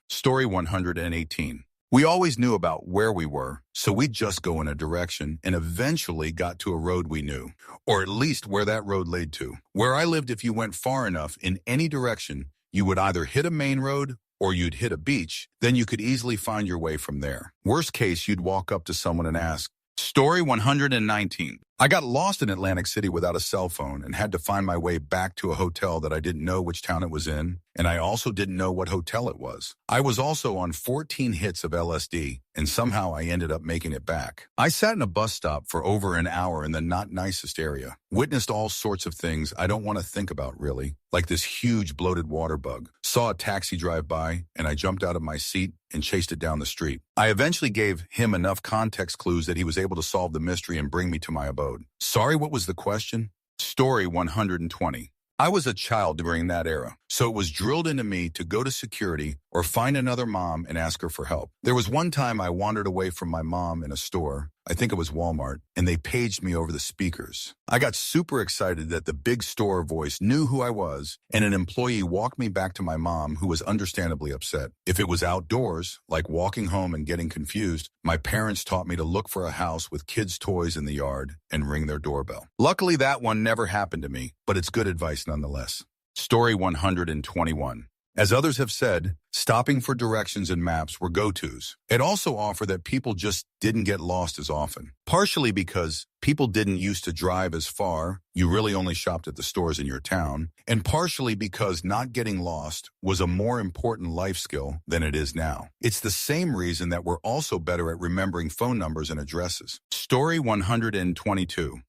Story 118. We always knew about where we were, so we'd just go in a direction and eventually got to a road we knew, or at least where that road led to. Where I lived, if you went far enough in any direction, you would either hit a main road or you'd hit a beach, then you could easily find your way from there. Worst case, you'd walk up to someone and ask. Story 119. I got lost in Atlantic City without a cell phone and had to find my way back to a hotel that I didn't know which town it was in, and I also didn't know what hotel it was. I was also on 14 hits of LSD, and somehow I ended up making it back. I sat in a bus stop for over an hour in the not nicest area, witnessed all sorts of things I don't want to think about really, like this huge bloated water bug, saw a taxi drive by, and I jumped out of my seat and chased it down the street. I eventually gave him enough context clues that he was able to solve the mystery and bring me to my abode. Sorry, what was the question? Story 120. I was a child during that era, so it was drilled into me to go to security or find another mom and ask her for help. There was one time I wandered away from my mom in a store, I think it was Walmart, and they paged me over the speakers. I got super excited that the big store voice knew who I was, and an employee walked me back to my mom, who was understandably upset. If it was outdoors, like walking home and getting confused, my parents taught me to look for a house with kids' toys in the yard and ring their doorbell. Luckily, that one never happened to me, but it's good advice nonetheless. Story 121. As others have said, stopping for directions and maps were go-tos. It also offered that people just didn't get lost as often. Partially because people didn't used to drive as far, you really only shopped at the stores in your town, and partially because not getting lost was a more important life skill than it is now. It's the same reason that we're also better at remembering phone numbers and addresses. Story 122.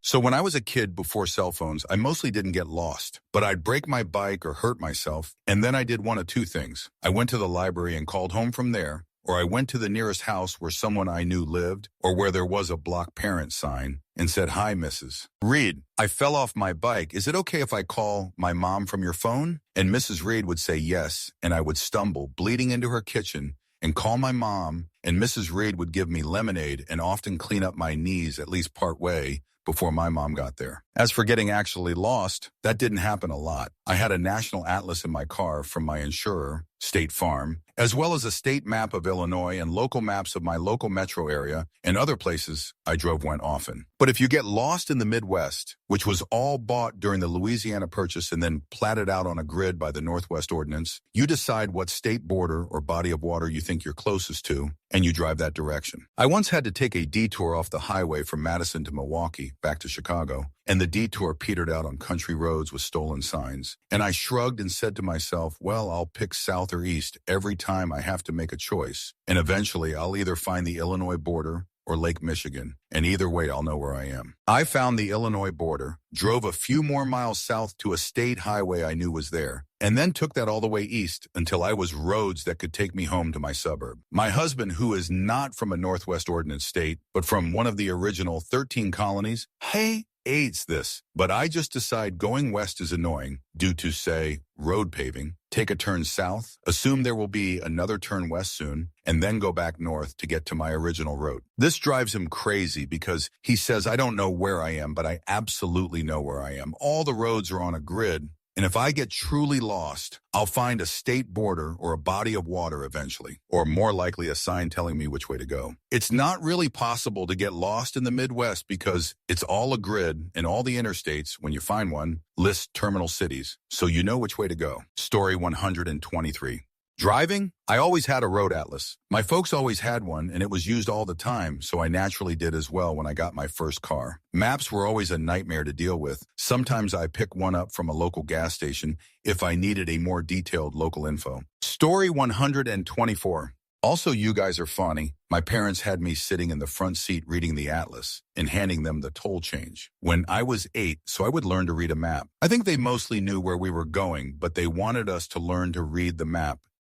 So when I was a kid before cell phones, I mostly didn't get lost, but I'd break my bike or hurt myself, and then I did one of two things. I went to the library and called home from there, or I went to the nearest house where someone I knew lived, or where there was a block parent sign, and said, "Hi, Mrs. Reed, I fell off my bike. Is it okay if I call my mom from your phone?" And Mrs. Reed would say yes, and I would stumble, bleeding into her kitchen, and call my mom, and Mrs. Reed would give me lemonade and often clean up my knees at least part way before my mom got there. As for getting actually lost, that didn't happen a lot. I had a national atlas in my car from my insurer, State Farm, as well as a state map of Illinois and local maps of my local metro area and other places I went often. But if you get lost in the Midwest, which was all bought during the Louisiana Purchase and then platted out on a grid by the Northwest Ordinance, you decide what state border or body of water you think you're closest to, and you drive that direction. I once had to take a detour off the highway from Madison to Milwaukee, back to Chicago, and the detour petered out on country roads with stolen signs. And I shrugged and said to myself, well, I'll pick south or east every time I have to make a choice. And eventually I'll either find the Illinois border or Lake Michigan, and either way I'll know where I am. I found the Illinois border, drove a few more miles south to a state highway I knew was there, and then took that all the way east until I was roads that could take me home to my suburb. My husband, who is not from a Northwest Ordinance state, but from one of the original 13 colonies, hates this, but I just decide going west is annoying due to, say, road paving, take a turn south, assume there will be another turn west soon, and then go back north to get to my original route. This drives him crazy because he says, I don't know where I am, but I absolutely know where I am. All the roads are on a grid, and if I get truly lost, I'll find a state border or a body of water eventually, or more likely a sign telling me which way to go. It's not really possible to get lost in the Midwest because it's all a grid, and all the interstates, when you find one, list terminal cities, so you know which way to go. Story 123. Driving? I always had a road atlas. My folks always had one, and it was used all the time, so I naturally did as well when I got my first car. Maps were always a nightmare to deal with. Sometimes I picked one up from a local gas station if I needed a more detailed local info. Story 124. Also, you guys are funny. My parents had me sitting in the front seat reading the atlas and handing them the toll change when I was 8, so I would learn to read a map. I think they mostly knew where we were going, but they wanted us to learn to read the map